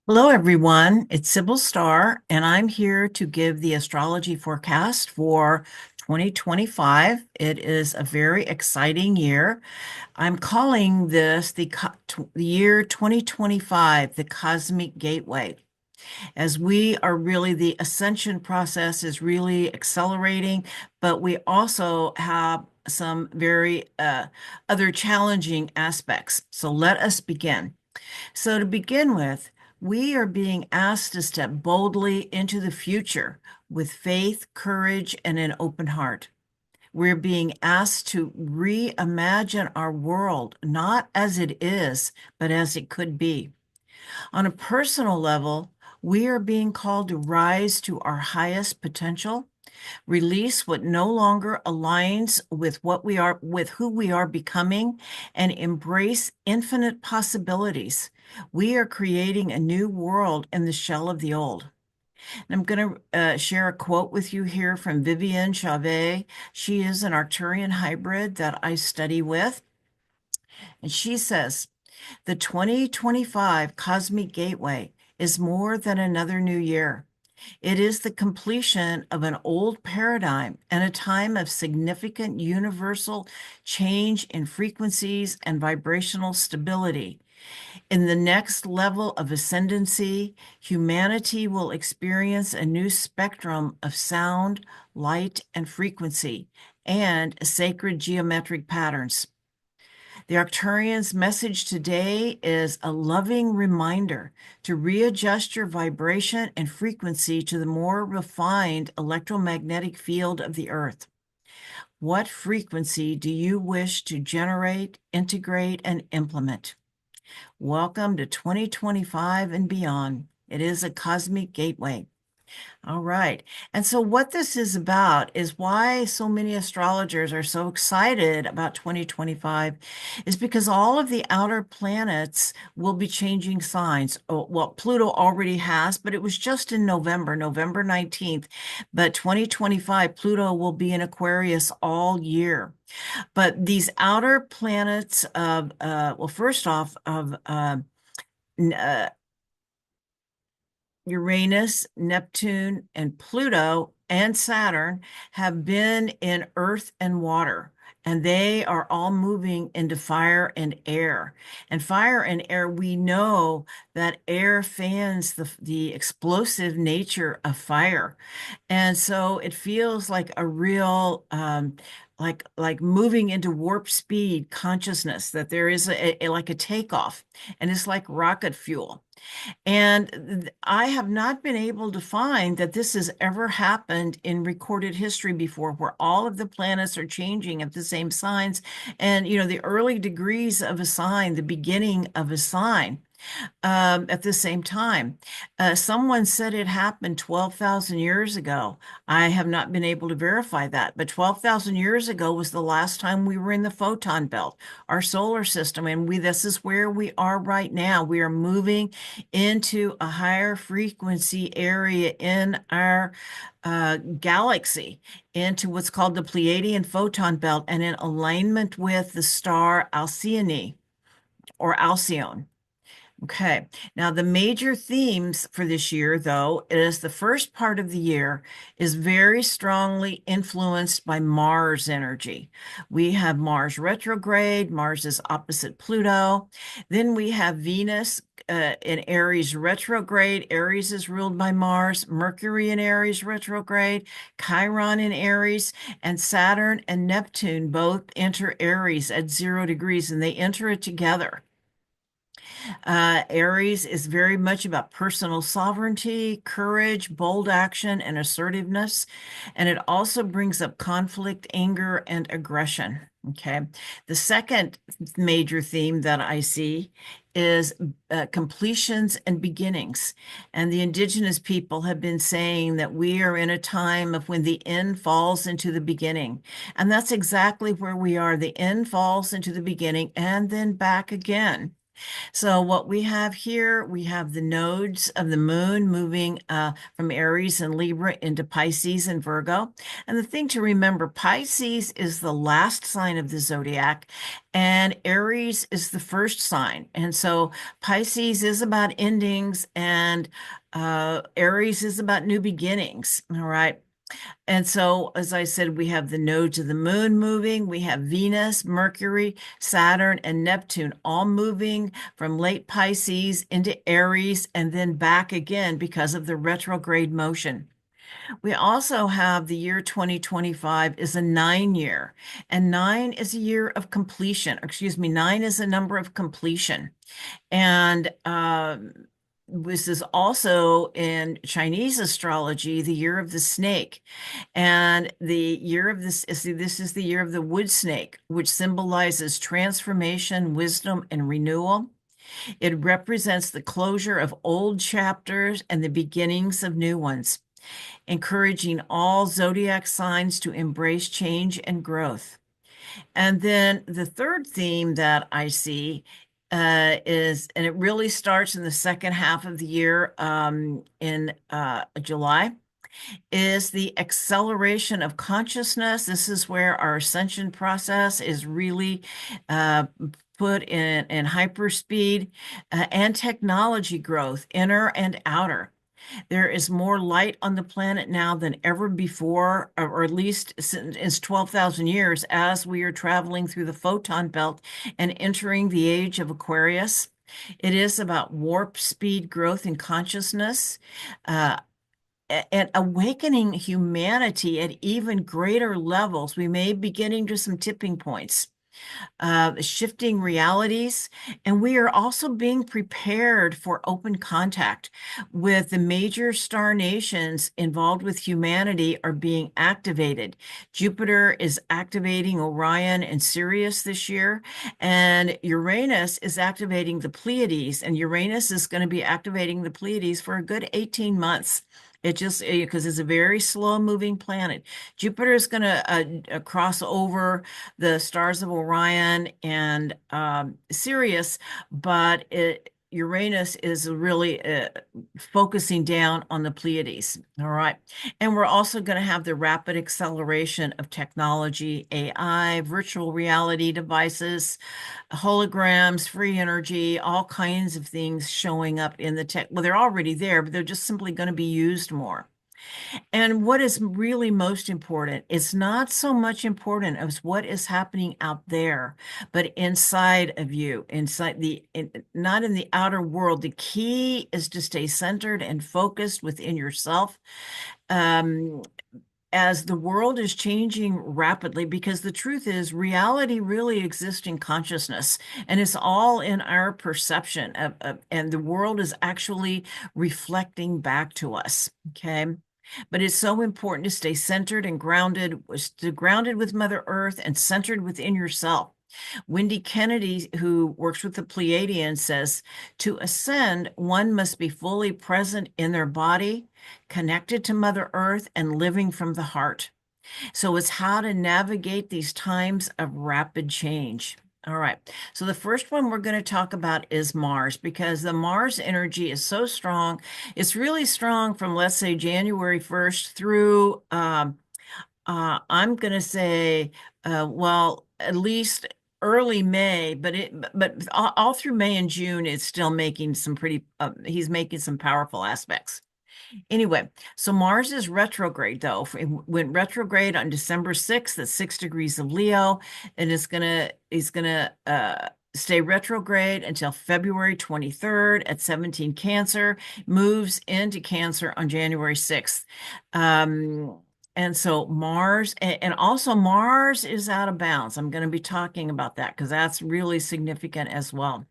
Hello, everyone. It's Sibyl Star, and I'm here to give the astrology forecast for 2025. It is a very exciting year. I'm calling this the year 2025, the cosmic gateway, as we are really the ascension process is really accelerating, but we also have some very other challenging aspects. So let us begin. So, to begin with, we are being asked to step boldly into the future with faith, courage, and an open heart. We're being asked to reimagine our world, not as it is, but as it could be. On a personal level, we are being called to rise to our highest potential, release what no longer aligns with with who we are becoming, and embrace infinite possibilities. We are creating a new world in the shell of the old. And I'm going to share a quote with you here from Vivienne Chavez. She is an Arcturian hybrid that I study with. And she says, the 2025 Cosmic Gateway is more than another new year. It is the completion of an old paradigm and a time of significant universal change in frequencies and vibrational stability. In the next level of ascendancy, humanity will experience a new spectrum of sound, light, and frequency, and sacred geometric patterns. The Arcturian's message today is a loving reminder to readjust your vibration and frequency to the more refined electromagnetic field of the Earth. What frequency do you wish to generate, integrate, and implement? Welcome to 2025 and beyond. It is a cosmic gateway. All right. And so, what this is about is why so many astrologers are so excited about 2025 is because all of the outer planets will be changing signs. Oh, well, Pluto already has, but it was just in November, November 19th. But 2025, Pluto will be in Aquarius all year. But these outer planets of, well, first off, of Uranus, Neptune, and Pluto and Saturn have been in earth and water, and they are all moving into fire and air. And fire and air, we know that air fans the explosive nature of fire. And so it feels like a real like moving into warp speed consciousness, that there is like a takeoff, and it's like rocket fuel. And I have not been able to find that this has ever happened in recorded history before, where all of the planets are changing at the same signs. And, the early degrees of a sign, the beginning of a sign at the same time. Someone said it happened 12,000 years ago. I have not been able to verify that, but 12,000 years ago was the last time we were in the photon belt, our solar system, and this is where we are right now. We are moving into a higher frequency area in our galaxy, into what's called the Pleiadian photon belt, and in alignment with the star Alcyone or Alcyone. Okay. Now, the major themes for this year, though, is the first part of the year is very strongly influenced by Mars energy. We have Mars retrograde, Mars is opposite Pluto. Then we have Venus in Aries retrograde. Aries is ruled by Mars, Mercury in Aries retrograde, Chiron in Aries, and Saturn and Neptune both enter Aries at 0 degrees, and they enter it together. Aries is very much about personal sovereignty, courage, bold action, and assertiveness. And it also brings up conflict, anger, and aggression. Okay. The second major theme that I see is completions and beginnings. And the indigenous people have been saying that we are in a time of when the end falls into the beginning. And that's exactly where we are. The end falls into the beginning and then back again. So what we have here, we have the nodes of the moon moving from Aries and Libra into Pisces and Virgo. And the thing to remember, Pisces is the last sign of the zodiac, and Aries is the first sign. And so Pisces is about endings, and Aries is about new beginnings. All right. And so, as I said, we have the nodes of the moon moving. We have Venus, Mercury, Saturn, and Neptune all moving from late Pisces into Aries and then back again because of the retrograde motion. We also have the year 2025 is a 9 year, and 9 is a year of completion. Excuse me, 9 is a number of completion. And this is also in Chinese astrology, the year of the snake. And the year of this is the year of the wood snake, which symbolizes transformation, wisdom, and renewal. It represents the closure of old chapters and the beginnings of new ones, encouraging all zodiac signs to embrace change and growth. And then the third theme that I see and it really starts in the second half of the year in July, is the acceleration of consciousness. This is where our ascension process is really uh, put in hyperspeed and technology growth, inner and outer. There is more light on the planet now than ever before, or at least since 12,000 years, as we are traveling through the photon belt and entering the age of Aquarius. It is about warp speed growth in consciousness. Uh, and awakening humanity at even greater levels. We may be getting to some tipping points, shifting realities, and we are also being prepared for open contact with the major star nations involved with humanity are being activated. Jupiter is activating Orion and Sirius this year, and Uranus is activating the Pleiades, and Uranus is going to be activating the Pleiades for a good 18 months. It just because it's a very slow moving planet. Jupiter is going to cross over the stars of Orion and Sirius, but Uranus is really focusing down on the Pleiades. All right. And we're also going to have the rapid acceleration of technology, AI, virtual reality devices, holograms, free energy, all kinds of things showing up in the tech. Well, they're already there, but they're just simply going to be used more. And what is really most important, it's not so much important as what is happening out there, but inside of you, not in the outer world. The key is to stay centered and focused within yourself. Um, as the world is changing rapidly, because the truth is reality really exists in consciousness and it's all in our perception and the world is actually reflecting back to us. Okay. But it's so important to stay centered and grounded with Mother Earth and centered within yourself. Wendy Kennedy, who works with the Pleiadians, says to ascend, one must be fully present in their body, connected to Mother Earth, and living from the heart. So it's how to navigate these times of rapid change. All right. So the first one we're going to talk about is Mars, because the Mars energy is so strong. It's really strong from, let's say, January 1st through, I'm going to say, well, at least early May, but all through May and June, it's still making some he's making some powerful aspects. Anyway, so Mars is retrograde though. It went retrograde on December 6th at 6 degrees of Leo, and he's gonna stay retrograde until February 23rd at 17 Cancer, moves into Cancer on January 6th. And so Mars, and also Mars is out of bounds. I'm going to be talking about that because that's really significant as well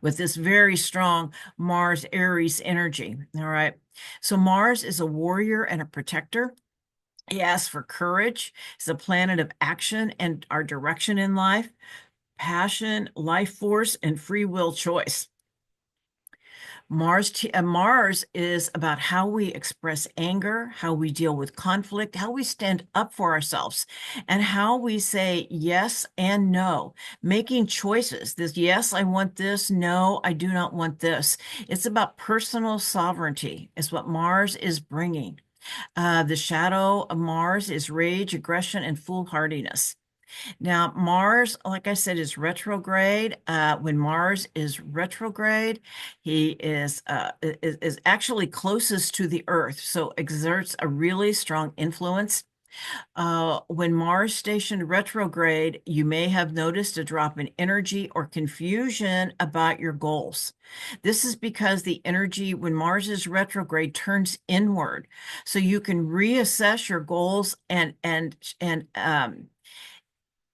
with this very strong Mars Aries energy. All right. So Mars is a warrior and a protector. He asks for courage. It's a planet of action and our direction in life, passion, life force, and free will choice. Mars is about how we express anger, how we deal with conflict, how we stand up for ourselves, and how we say yes and no, making choices. This, yes, I want this. No, I do not want this. It's about personal sovereignty, is what Mars is bringing. The shadow of Mars is rage, aggression, and foolhardiness. Now, Mars, like I said, is retrograde. When Mars is retrograde, he is actually closest to the Earth, so exerts a really strong influence. When Mars stationed retrograde, you may have noticed a drop in energy or confusion about your goals. This is because the energy when Mars is retrograde turns inward, so you can reassess your goals and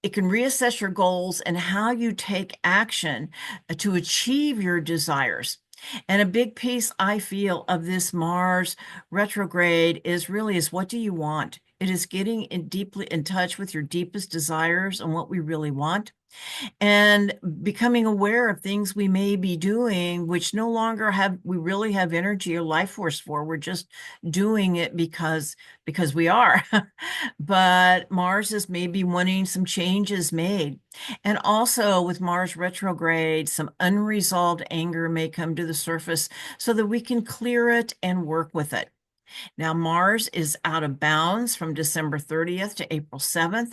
it can reassess your goals and how you take action to achieve your desires. And a big piece I feel of this Mars retrograde is what do you want? It is getting deeply in touch with your deepest desires and what we really want, and becoming aware of things we may be doing which no longer we really have energy or life force for. We're just doing it because we are. But Mars is maybe wanting some changes made. And also with Mars retrograde, some unresolved anger may come to the surface so that we can clear it and work with it. Now, Mars is out of bounds from December 30th to April 7th,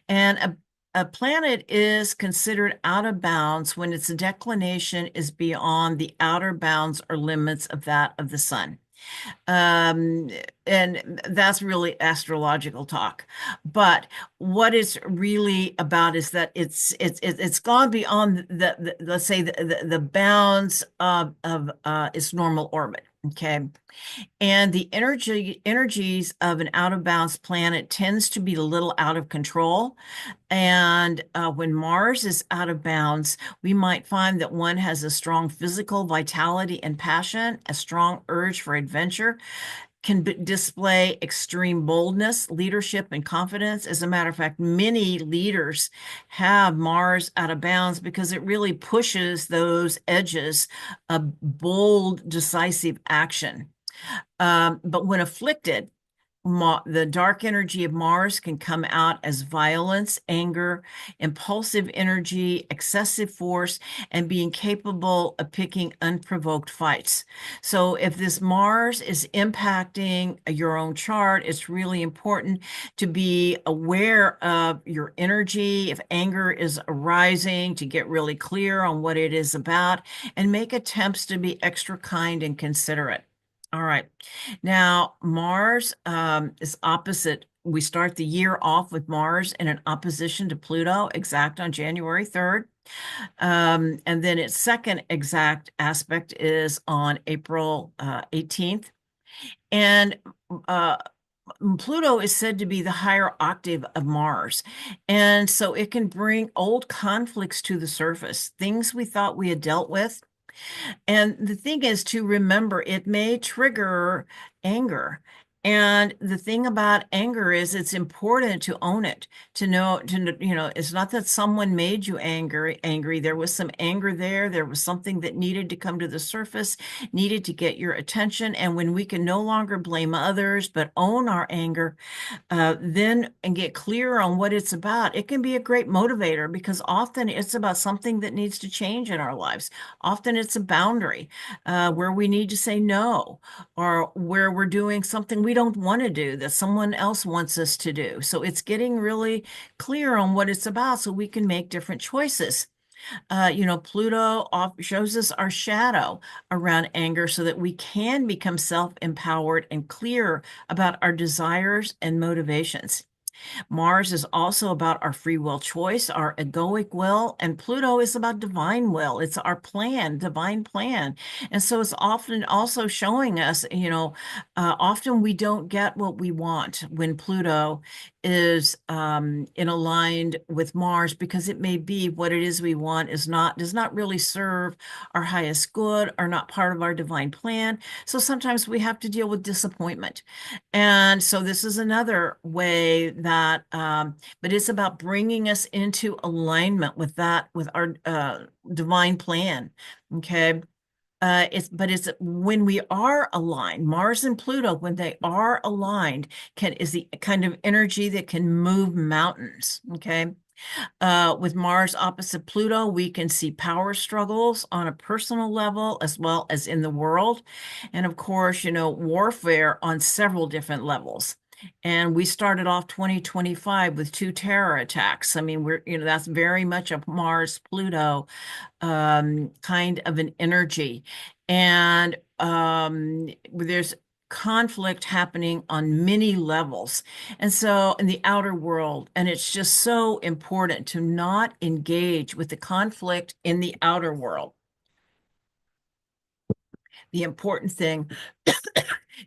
and a planet is considered out of bounds when its declination is beyond the outer bounds or limits of that of the sun. Um, and that's really astrological talk. But what it's really about is that it's gone beyond the let's say the bounds of its normal orbit. Okay. And the energies of an out of bounds planet tends to be a little out of control. And when Mars is out of bounds, we might find that one has a strong physical vitality and passion, a strong urge for adventure, can display extreme boldness, leadership, and confidence. As a matter of fact, many leaders have Mars out of bounds because it really pushes those edges of bold, decisive action. But when afflicted, the dark energy of Mars can come out as violence, anger, impulsive energy, excessive force, and being capable of picking unprovoked fights. So if this Mars is impacting your own chart, it's really important to be aware of your energy. If anger is arising, to get really clear on what it is about and make attempts to be extra kind and considerate. All right. Now, Mars is opposite. We start the year off with Mars in an opposition to Pluto, exact on January 3rd. And then its second exact aspect is on April 18th. And Pluto is said to be the higher octave of Mars. And so it can bring old conflicts to the surface, things we thought we had dealt with. And the thing is to remember it may trigger anger. And the thing about anger is it's important to own it, to know, it's not that someone made you angry. There was some anger there. There was something that needed to come to the surface, needed to get your attention. And when we can no longer blame others, but own our anger, then and get clear on what it's about, it can be a great motivator because often it's about something that needs to change in our lives. Often it's a boundary where we need to say no, or where we're doing something we don't want to do that someone else wants us to do. So it's getting really clear on what it's about so we can make different choices. Pluto shows us our shadow around anger so that we can become self-empowered and clear about our desires and motivations. Mars is also about our free will choice, our egoic will, and Pluto is about divine will. It's our plan, divine plan. And so it's often also showing us, often we don't get what we want when Pluto is in aligned with Mars because it may be what it is we want does not really serve our highest good or not part of our divine plan. So sometimes we have to deal with disappointment. And so this is another way that, but it's about bringing us into alignment with that, with our divine plan. Okay. It's when we are aligned, Mars and Pluto, when they are aligned, is the kind of energy that can move mountains. Okay. With Mars opposite Pluto, we can see power struggles on a personal level as well as in the world. And of course, warfare on several different levels. And we started off 2025 with two terror attacks. I mean, that's very much a Mars Pluto kind of an energy. And there's conflict happening on many levels. And so in the outer world, and it's just so important to not engage with the conflict in the outer world. The important thing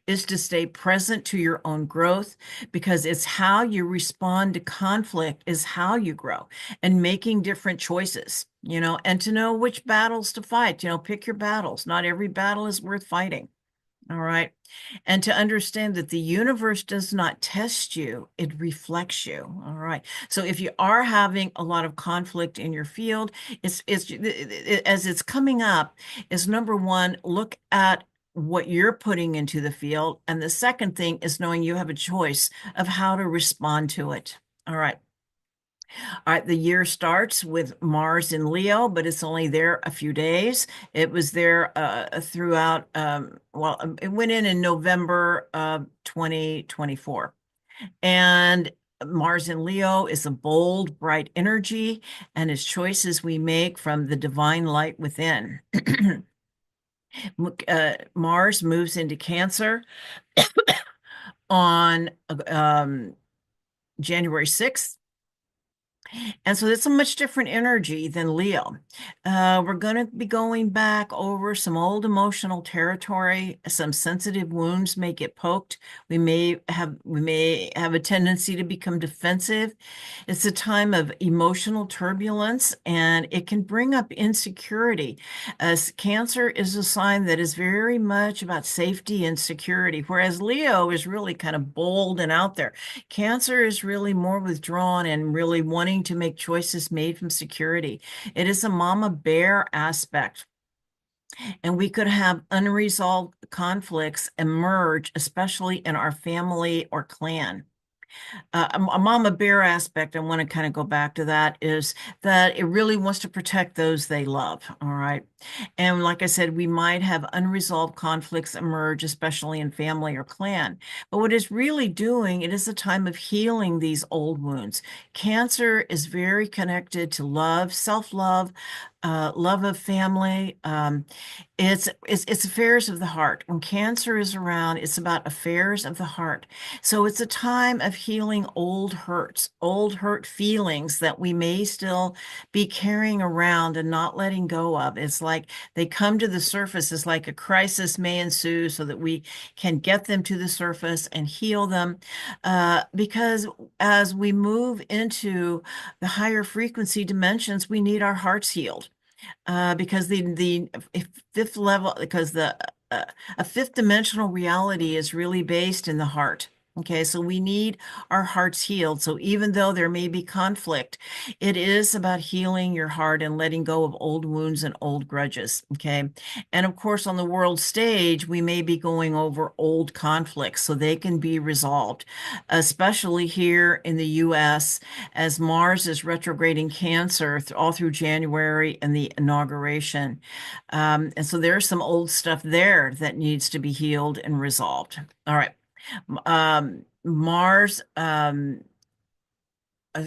is to stay present to your own growth, because it's how you respond to conflict is how you grow, and making different choices, and to know which battles to fight. Pick your battles. Not every battle is worth fighting. All right. And to understand that the universe does not test you, it reflects you. All right. So if you are having a lot of conflict in your field, as it's coming up, is number one, look at what you're putting into the field. And the second thing is knowing you have a choice of how to respond to it. All right. All right, the year starts with Mars in Leo, but it's only there a few days. It was there throughout, it went in November of 2024. And Mars in Leo is a bold, bright energy, and it's choices we make from the divine light within. Mars moves into Cancer on January 6th. And so it's a much different energy than Leo. We're going to be going back over some old emotional territory. Some sensitive wounds may get poked. We may have a tendency to become defensive. It's a time of emotional turbulence, and it can bring up insecurity. As Cancer is a sign that is very much about safety and security, whereas Leo is really kind of bold and out there. Cancer is really more withdrawn and really wanting to make choices made from security. It is a mama bear aspect. And we could have unresolved conflicts emerge, especially in our family or clan. A mama bear aspect, I want to kind of go back to that, is that it really wants to protect those they love. All right. And like I said, we might have unresolved conflicts emerge, especially in family or clan. But what it's really doing, it is a time of healing these old wounds. Cancer is very connected to love, self-love, love of family. It's affairs of the heart. When Cancer is around, it's about affairs of the heart. So it's a time of healing old hurts, old hurt feelings that we may still be carrying around and not letting go of. It's like they come to the surface. It's like a crisis may ensue so that we can get them to the surface and heal them. Because as we move into the higher frequency dimensions, we need our hearts healed. Because the fifth level, because a fifth dimensional reality is really based in the heart. Okay, so we need our hearts healed. So even though there may be conflict, it is about healing your heart and letting go of old wounds and old grudges. Okay, and of course, on the world stage, we may be going over old conflicts so they can be resolved, especially here in the US, as Mars is retrograding Cancer all through January and the inauguration. And so there's some old stuff there that needs to be healed and resolved. All right. Mars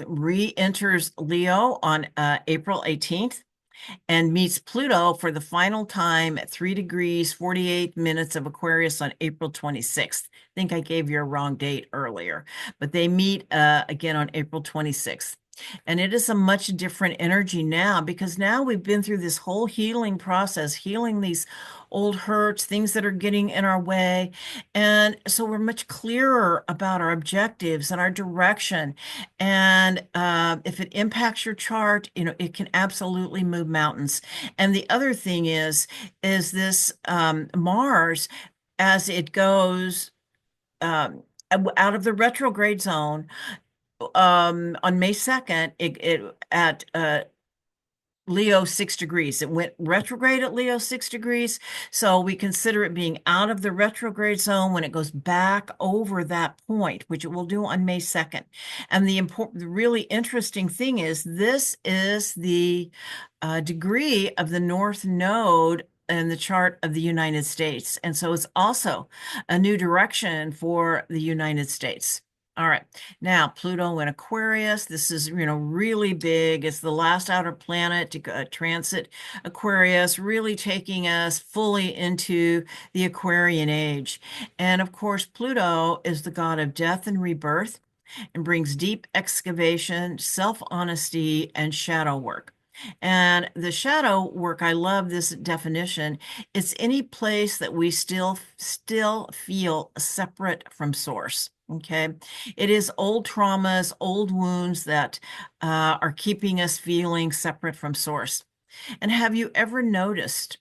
re-enters Leo on April 18th and meets Pluto for the final time at 3 degrees 48 minutes of Aquarius on April 26th. I think I gave you a wrong date earlier, but they meet again on April 26th. And it is a much different energy now, because now we've been through this whole healing process, healing these old hurts, things that are getting in our way. And so we're much clearer about our objectives and our direction. And if it impacts your chart, it can absolutely move mountains. And the other thing is this Mars, as it goes out of the retrograde zone, on May 2nd, at Leo 6 degrees. It went retrograde at Leo 6 degrees. So we consider it being out of the retrograde zone when it goes back over that point, which it will do on May 2nd. And the really interesting thing is this is the degree of the North Node in the chart of the United States. And so it's also a new direction for the United States. All right. Now, Pluto in Aquarius, this is, really big. It's the last outer planet to transit Aquarius, really taking us fully into the Aquarian age. And of course, Pluto is the god of death and rebirth and brings deep excavation, self-honesty, and shadow work. And the shadow work, I love this definition. It's any place that we still feel separate from source. Okay. It is old traumas, old wounds that are keeping us feeling separate from source. And have you ever noticed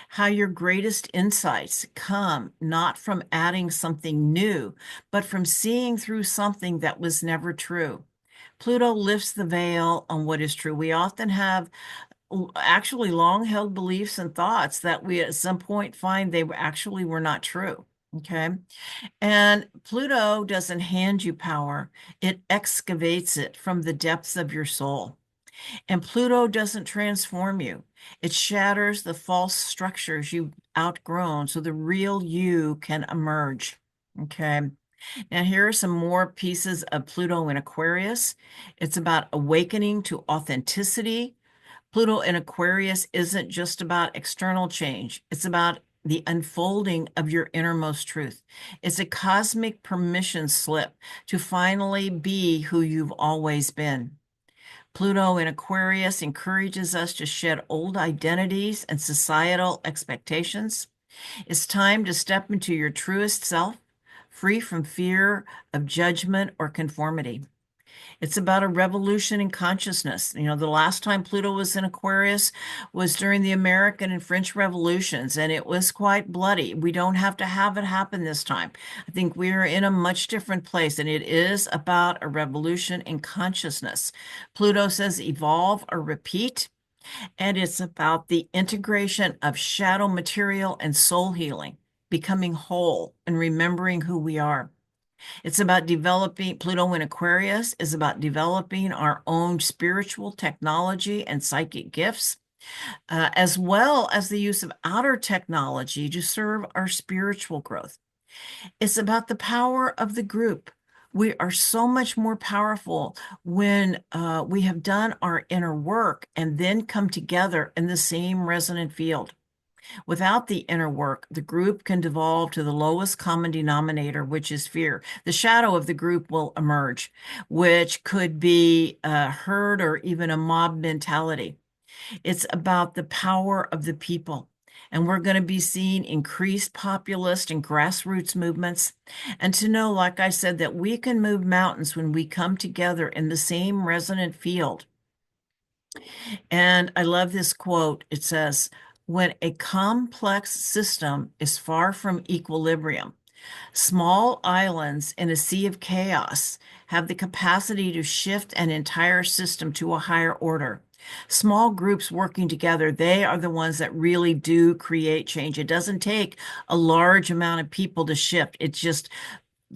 how your greatest insights come not from adding something new, but from seeing through something that was never true? Pluto lifts the veil on what is true. We often have actually long-held beliefs and thoughts that we at some point find they actually were not true. Okay. And Pluto doesn't hand you power, it excavates it from the depths of your soul. And Pluto doesn't transform you, it shatters the false structures you've outgrown so the real you can emerge. Okay. Now, here are some more pieces of Pluto in Aquarius. It's about awakening to authenticity. Pluto in Aquarius isn't just about external change, it's about the unfolding of your innermost truth. It's a cosmic permission slip to finally be who you've always been. Pluto in Aquarius encourages us to shed old identities and societal expectations. It's time to step into your truest self, free from fear of judgment or conformity. It's about a revolution in consciousness. The last time Pluto was in Aquarius was during the American and French revolutions, and it was quite bloody. We don't have to have it happen this time. I think we are in a much different place, and it is about a revolution in consciousness. Pluto says evolve or repeat, and it's about the integration of shadow material and soul healing, becoming whole and remembering who we are. It's about developing, Pluto in Aquarius is about developing our own spiritual technology and psychic gifts, as well as the use of outer technology to serve our spiritual growth. It's about the power of the group. We are so much more powerful when we have done our inner work and then come together in the same resonant field. Without the inner work, the group can devolve to the lowest common denominator, which is fear. The shadow of the group will emerge, which could be a herd or even a mob mentality. It's about the power of the people. And we're going to be seeing increased populist and grassroots movements. And to know, like I said, that we can move mountains when we come together in the same resonant field. And I love this quote. It says, when a complex system is far from equilibrium, small islands in a sea of chaos have the capacity to shift an entire system to a higher order. Small groups working together, they are the ones that really do create change. It doesn't take a large amount of people to shift. It's just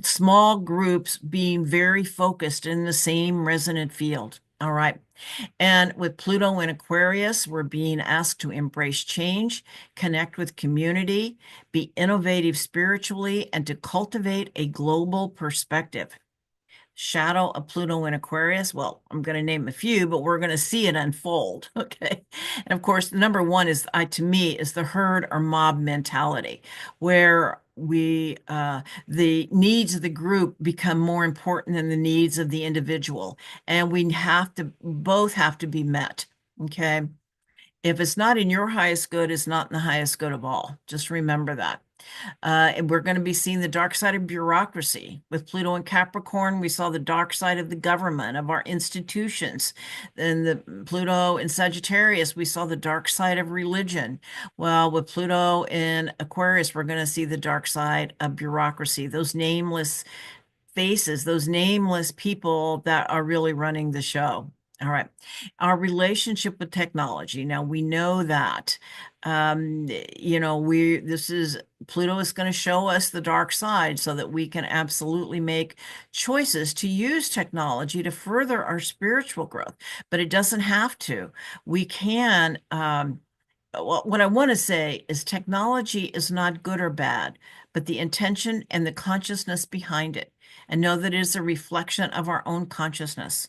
small groups being very focused in the same resonant field. All right. And with Pluto in Aquarius, we're being asked to embrace change, connect with community, be innovative spiritually, and to cultivate a global perspective. Shadow of Pluto in Aquarius. Well, I'm going to name a few, but we're going to see it unfold. Okay. And of course, number one is, to me, is the herd or mob mentality, where the needs of the group become more important than the needs of the individual. And both have to be met. Okay. If it's not in your highest good, it's not in the highest good of all. Just remember that. And we're going to be seeing the dark side of bureaucracy. With Pluto in Capricorn, we saw the dark side of the government, of our institutions. And the Pluto in Sagittarius, we saw the dark side of religion. Well, with Pluto in Aquarius, we're going to see the dark side of bureaucracy, those nameless faces, those nameless people that are really running the show. All right. Our relationship with technology. Now we know that, this is Pluto is going to show us the dark side so that we can absolutely make choices to use technology to further our spiritual growth, but it doesn't have to. We can, what I want to say is technology is not good or bad, but the intention and the consciousness behind it, and know that it is a reflection of our own consciousness.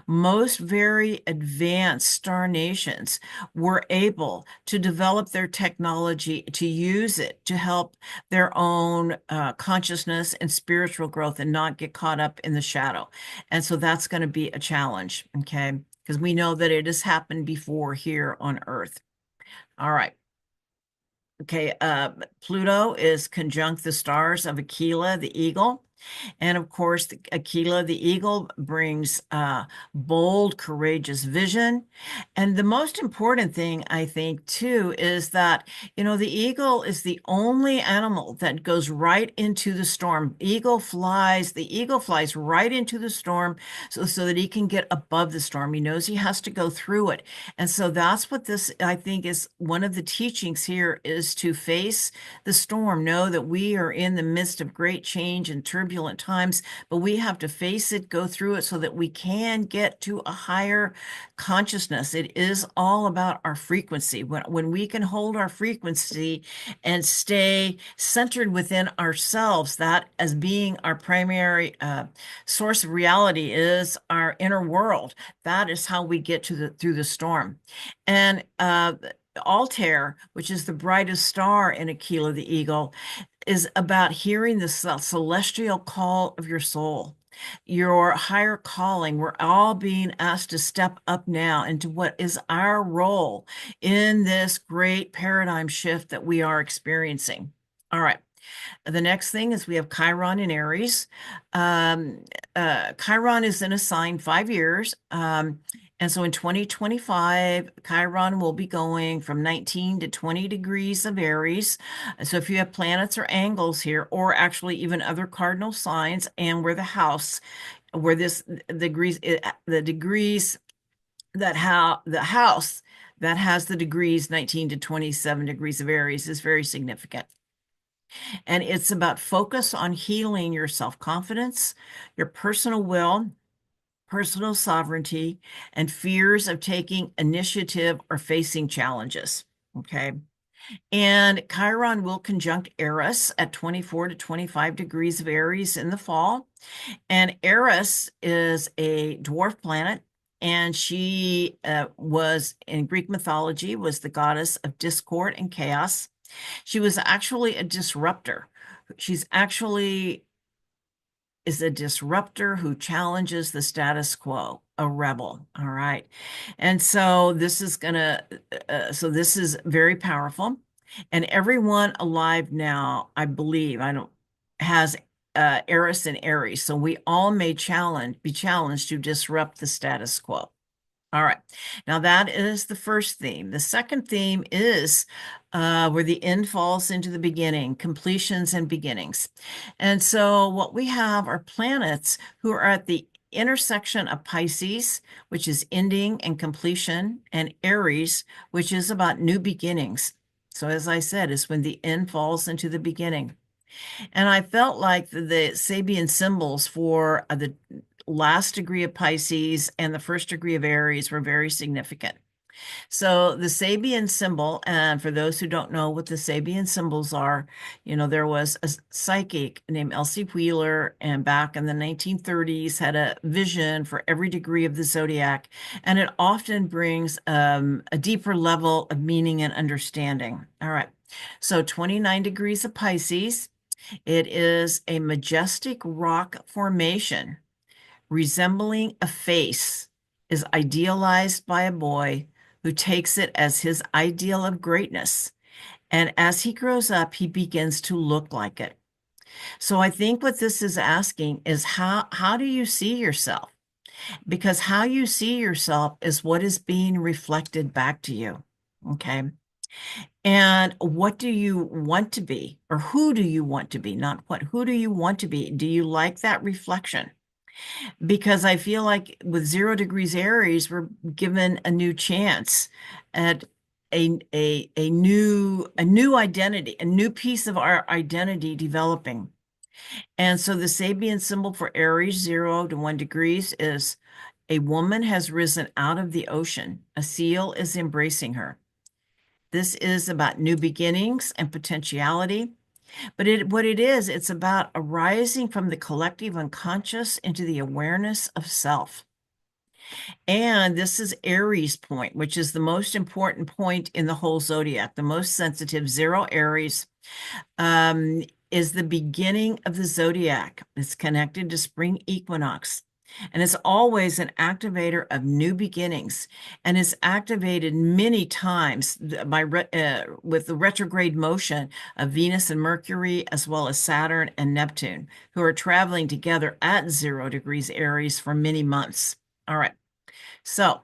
Most very advanced star nations were able to develop their technology to use it to help their own consciousness and spiritual growth and not get caught up in the shadow. And so that's going to be a challenge, okay? Because we know that it has happened before here on Earth. All right. Okay, Pluto is conjunct the stars of Aquila, the eagle. And of course, Aquila, the eagle, brings bold, courageous vision. And the most important thing, I think, too, is that, the eagle is the only animal that goes right into the storm. The eagle flies right into the storm so that he can get above the storm. He knows he has to go through it. And so that's what this, I think, is one of the teachings here is to face the storm, know that we are in the midst of great change and turbulent times, but we have to face it, go through it so that we can get to a higher consciousness. It is all about our frequency. When we can hold our frequency and stay centered within ourselves, that as being our primary source of reality is our inner world. That is how we get through the storm. And Altair, which is the brightest star in Aquila the eagle, is about hearing the celestial call of your soul, your higher calling. We're all being asked to step up now into what is our role in this great paradigm shift that we are experiencing. All right. The next thing is we have Chiron in Aries. Chiron is in a sign 5 years. And so in 2025, Chiron will be going from 19 to 20 degrees of Aries. So if you have planets or angles here, or actually even other cardinal signs, and where the house, where the degrees the house that has the degrees 19 to 27 degrees of Aries is very significant. And it's about focus on healing your self-confidence, your personal will, personal sovereignty, and fears of taking initiative or facing challenges. Okay. And Chiron will conjunct Eris at 24 to 25 degrees of Aries in the fall. And Eris is a dwarf planet. And she was in Greek mythology, was the goddess of discord and chaos. She was actually a disruptor. She's actually is a disruptor who challenges the status quo, a rebel. All right. And so this is this is very powerful. And everyone alive now, I believe, has Eris and Aries. So we all may be challenged to disrupt the status quo. All right. Now that is the first theme. The second theme is where the end falls into the beginning, completions and beginnings. And so what we have are planets who are at the intersection of Pisces, which is ending and completion, and Aries, which is about new beginnings. So as I said, it's when the end falls into the beginning. And I felt like the Sabian symbols for the last degree of Pisces and the first degree of Aries were very significant. So the Sabian symbol, and for those who don't know what the Sabian symbols are, there was a psychic named Elsie Wheeler, and back in the 1930s had a vision for every degree of the zodiac, and it often brings a deeper level of meaning and understanding. All right, so 29 degrees of Pisces. It is a majestic rock formation resembling a face, is idealized by a boy who takes it as his ideal of greatness. And as he grows up, he begins to look like it. So I think what this is asking is how do you see yourself? Because how you see yourself is what is being reflected back to you. Okay. And what do you want to be? Or who do you want to be? Not what, who do you want to be? Do you like that reflection? because I feel like with 0 degrees Aries, we're given a new chance at a new identity, a new piece of our identity developing. And so the Sabian symbol for Aries, 0 to 1 degrees, is a woman has risen out of the ocean. A seal is embracing her. This is about new beginnings and potentiality. But what it is, it's about arising from the collective unconscious into the awareness of self. And this is Aries point, which is the most important point in the whole zodiac, the most sensitive. 0 Aries is the beginning of the zodiac. It's connected to spring equinox. And it's always an activator of new beginnings, and is activated many times with the retrograde motion of Venus and Mercury, as well as Saturn and Neptune, who are traveling together at 0 degrees Aries for many months. All right. So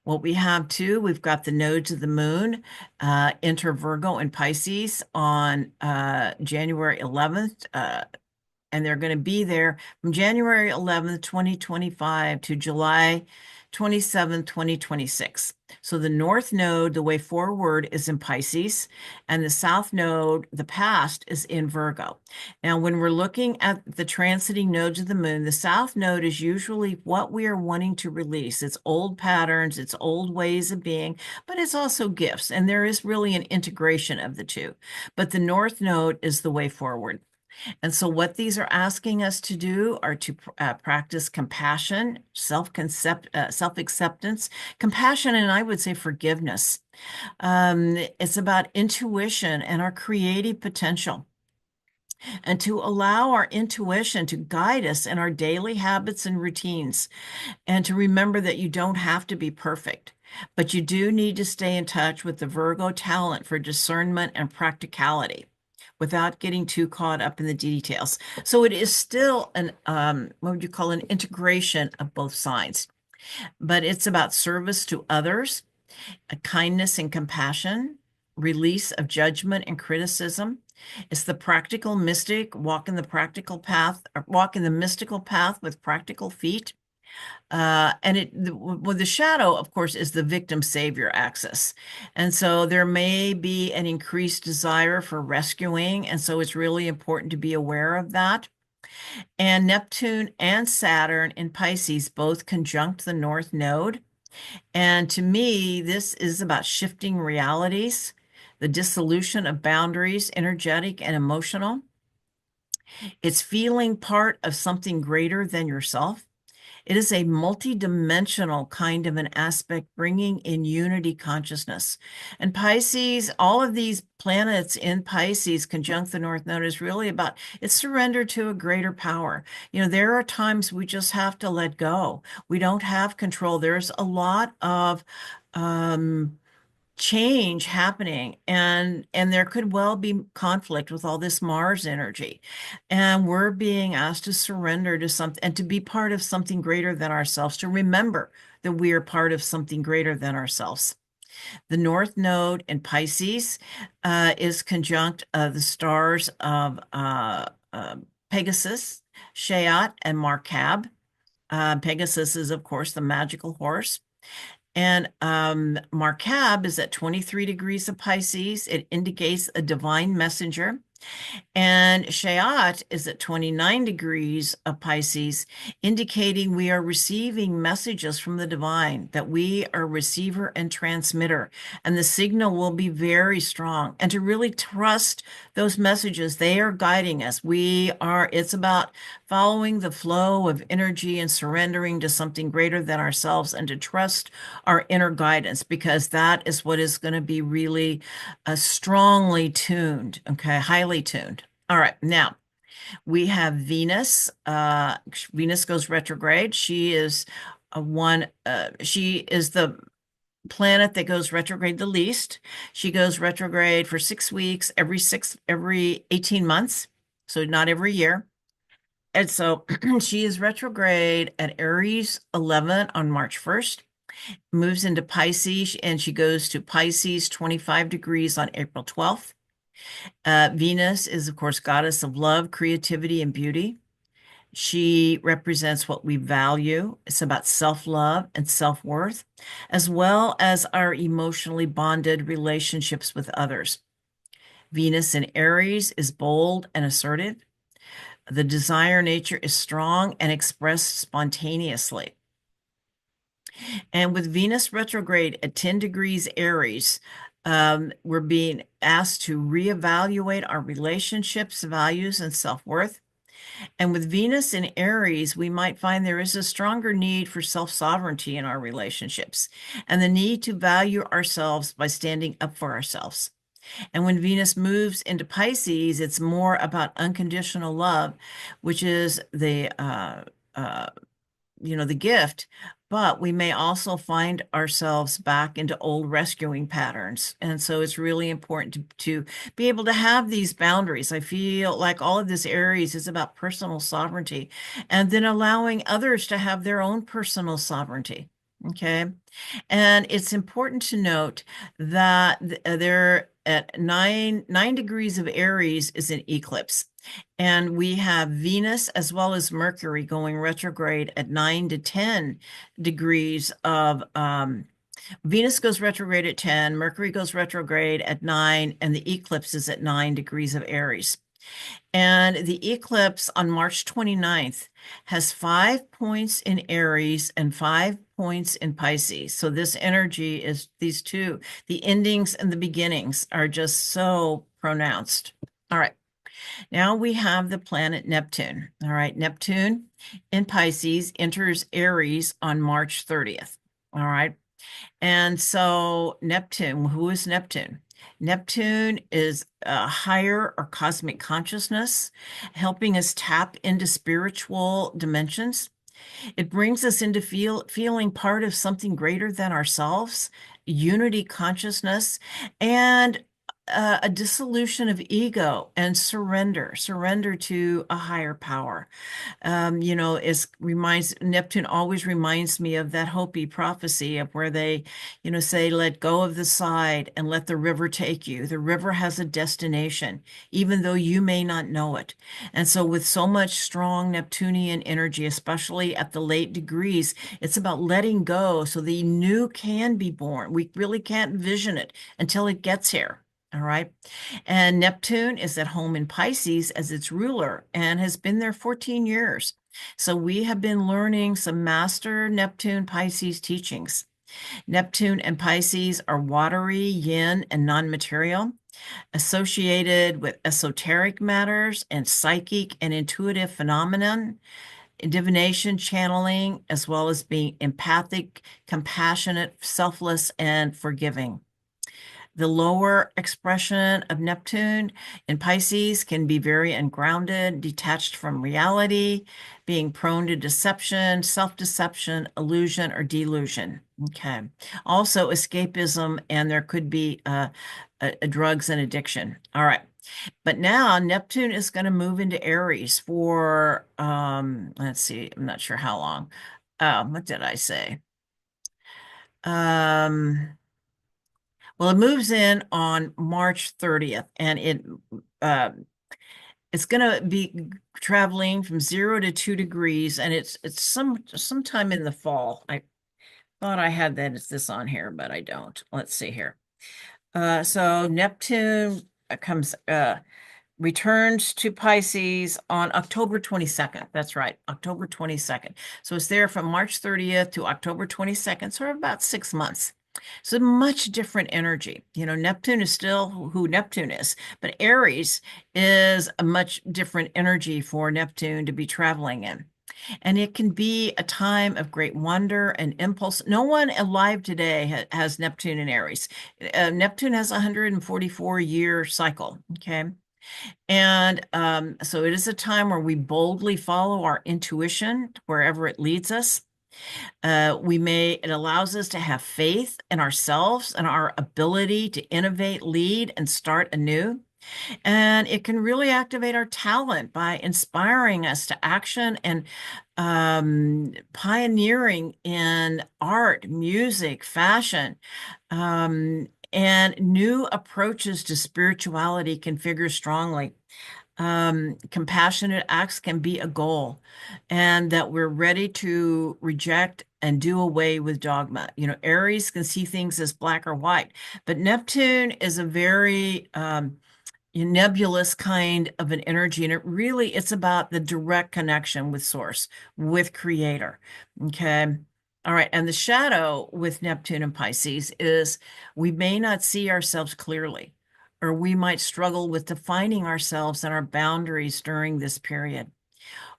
what we have too, we've got the nodes of the moon enter Virgo and Pisces on January 11th. And they're going to be there from January 11th, 2025 to July 27th, 2026. So the North Node, the way forward, is in Pisces, and the South Node, the past, is in Virgo. Now, when we're looking at the transiting nodes of the moon, the South Node is usually what we are wanting to release. It's old patterns, it's old ways of being, but it's also gifts, and there is really an integration of the two. But the North Node is the way forward. And so what these are asking us to do are to practice compassion, self-acceptance, compassion, and I would say forgiveness. It's about intuition and our creative potential, and to allow our intuition to guide us in our daily habits and routines, and to remember that you don't have to be perfect, but you do need to stay in touch with the Virgo talent for discernment and practicality, without getting too caught up in the details. So it is still an, what would you call, an integration of both sides, but it's about service to others, a kindness and compassion, release of judgment and criticism. It's the practical mystic, walk in the practical path, or walk in the mystical path with practical feet. Well, the shadow, of course, is the victim savior axis. And so there may be an increased desire for rescuing. And so it's really important to be aware of that. And Neptune and Saturn in Pisces both conjunct the North Node. And to me, this is about shifting realities, the dissolution of boundaries, energetic and emotional. It's feeling part of something greater than yourself. It is a multidimensional kind of an aspect, bringing in unity consciousness. And Pisces, all of these planets in Pisces conjunct the North Node is really about it's surrender to a greater power. You know, there are times we just have to let go. We don't have control. There's a lot of change happening, and there could well be conflict with all this Mars energy, and we're being asked to surrender to something and to be part of something greater than ourselves, to remember that we are part of something greater than ourselves. The North Node in Pisces is conjunct the stars of Pegasus, Scheat, and Markab. Pegasus is, of course, the magical horse. And Markab is at 23 degrees of Pisces. It indicates a divine messenger. And Scheat is at 29 degrees of Pisces, indicating we are receiving messages from the divine, that we are receiver and transmitter, and the signal will be very strong. And to really trust those messages, they are guiding us. It's about following the flow of energy and surrendering to something greater than ourselves, and to trust our inner guidance, because that is what is going to be really strongly tuned, okay, highly tuned. All right, now we have Venus. Venus goes retrograde. She is she is the planet that goes retrograde the least. She goes retrograde for 6 weeks, every 18 months, so not every year. And so she is retrograde at Aries 11 on March 1st, moves into Pisces, and she goes to Pisces 25 degrees on April 12th. Venus is, of course, goddess of love, creativity, and beauty. She represents what we value. It's about self-love and self-worth, as well as our emotionally bonded relationships with others. Venus in Aries is bold and assertive. The desire nature is strong and expressed spontaneously. And with Venus retrograde at 10 degrees Aries, we're being asked to reevaluate our relationships, values, and self-worth. And with Venus in Aries, we might find there is a stronger need for self-sovereignty in our relationships and the need to value ourselves by standing up for ourselves. And when Venus moves into Pisces, it's more about unconditional love, which is the gift, but we may also find ourselves back into old rescuing patterns. And so it's really important to be able to have these boundaries. I feel like all of this Aries is about personal sovereignty and then allowing others to have their own personal sovereignty. Okay. And it's important to note that there at 9 degrees of Aries is an eclipse. And we have Venus as well as Mercury going retrograde at 9 to 10 degrees of Venus goes retrograde at 10, Mercury goes retrograde at 9, and the eclipse is at 9 degrees of Aries. And the eclipse on March 29th has 5 points in Aries and 5 points in Pisces. So this energy is these two, the endings and the beginnings are just so pronounced. All right. Now we have the planet Neptune. All right. Neptune in Pisces enters Aries on March 30th. All right. And so Neptune, who is Neptune? Neptune is a higher or cosmic consciousness, helping us tap into spiritual dimensions. It brings us into feeling part of something greater than ourselves, unity consciousness, and a dissolution of ego and surrender to a higher power. Neptune always reminds me of that Hopi prophecy of where they, say, let go of the side and let the river take you. The river has a destination, even though you may not know it. And so with so much strong Neptunian energy, especially at the late degrees, it's about letting go so the new can be born. We really can't envision it until it gets here. All right. And Neptune is at home in Pisces as its ruler and has been there 14 years. So we have been learning some master Neptune Pisces teachings. Neptune and Pisces are watery, yin, and non-material, associated with esoteric matters and psychic and intuitive phenomenon, divination, channeling, as well as being empathic, compassionate, selfless, and forgiving. The lower expression of Neptune in Pisces can be very ungrounded, detached from reality, being prone to deception, self-deception, illusion, or delusion. Okay. Also escapism, and there could be a drugs and addiction. All right. But now Neptune is going to move into Aries for, let's see, I'm not sure how long. What did I say? Well, it moves in on March 30th, and it's going to be traveling from 0 to 2 degrees, and it's sometime in the fall. I thought I had this on here, but I don't. Let's see here. So Neptune returns to Pisces on October 22nd. That's right, October 22nd. So it's there from March 30th to October 22nd, so about 6 months. So much different energy. Neptune is still who Neptune is, but Aries is a much different energy for Neptune to be traveling in. And it can be a time of great wonder and impulse. No one alive today has Neptune in Aries. Neptune has a 144-year cycle, okay? And so it is a time where we boldly follow our intuition wherever it leads us. It allows us to have faith in ourselves and our ability to innovate, lead, and start anew. And it can really activate our talent by inspiring us to action and pioneering in art, music, fashion. And new approaches to spirituality can figure strongly. compassionate acts can be a goal, and that we're ready to reject and do away with dogma. Aries can see things as black or white, but Neptune is a very nebulous kind of an energy, and it's about the direct connection with source, with creator. Okay. All right. And the shadow with Neptune and Pisces is we may not see ourselves clearly, or we might struggle with defining ourselves and our boundaries during this period,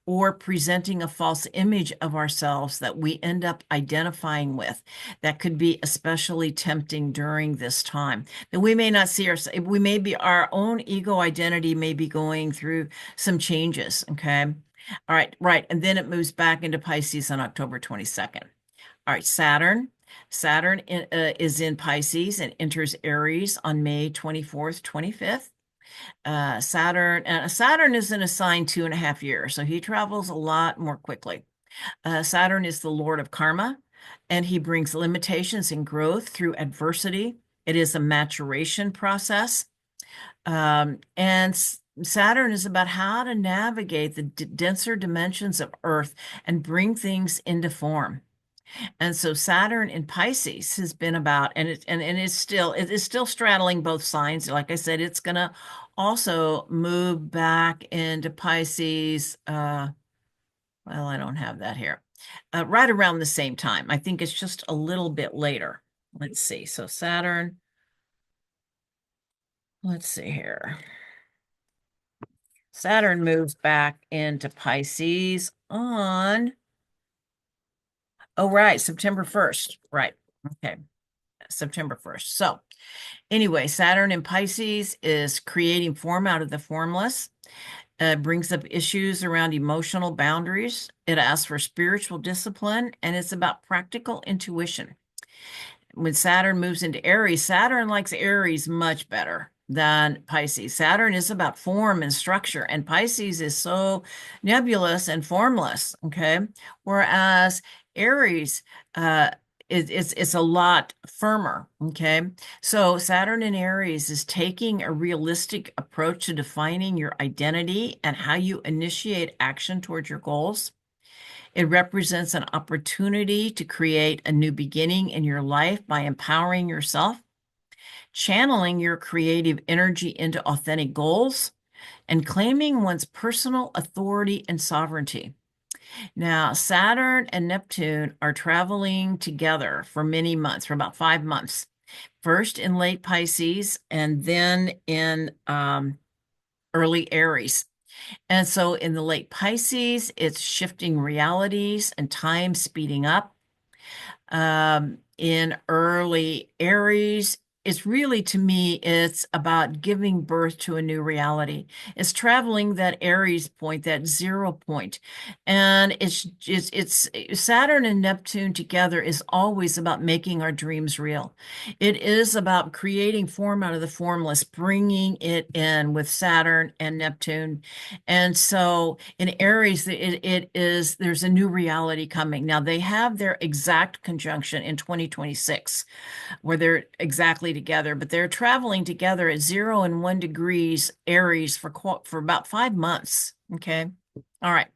or presenting a false image of ourselves that we end up identifying with. That could be especially tempting during this time. That we may not see ourselves, we may be, our own ego identity may be going through some changes. Okay. All right. Right. And then it moves back into Pisces on October 22nd. All right. Saturn is in Pisces and enters Aries on May 24th, 25th. Saturn is in a sign 2.5 years, so he travels a lot more quickly. Saturn is the Lord of karma, and he brings limitations and growth through adversity. It is a maturation process. And Saturn is about how to navigate the denser dimensions of Earth and bring things into form. And so Saturn in Pisces has been about, and it is still straddling both signs. Like I said, it's gonna also move back into Pisces. Well, I don't have that here. Right around the same time. I think it's just a little bit later. Let's see. So Saturn, let's see here. Saturn moves back into Pisces on, oh, right, September 1st. Right. Okay. September 1st. So anyway, Saturn in Pisces is creating form out of the formless. Brings up issues around emotional boundaries. It asks for spiritual discipline, and it's about practical intuition. When Saturn moves into Aries, Saturn likes Aries much better than Pisces. Saturn is about form and structure, and Pisces is so nebulous and formless, okay? Whereas Aries, it's a lot firmer, okay? So Saturn in Aries is taking a realistic approach to defining your identity and how you initiate action towards your goals. It represents an opportunity to create a new beginning in your life by empowering yourself, channeling your creative energy into authentic goals, and claiming one's personal authority and sovereignty. Now, Saturn and Neptune are traveling together for many months, for about 5 months. First in late Pisces and then in early Aries. And so in the late Pisces, it's shifting realities and time speeding up. In early Aries, it's really, to me, it's about giving birth to a new reality. It's traveling that Aries point, that 0 point. And it's Saturn and Neptune together is always about making our dreams real. It is about creating form out of the formless, bringing it in with Saturn and Neptune. And so in Aries, there's a new reality coming. Now they have their exact conjunction in 2026 where they're exactly together, but they're traveling together at 0 and 1 degrees Aries for about 5 months. Okay. All right.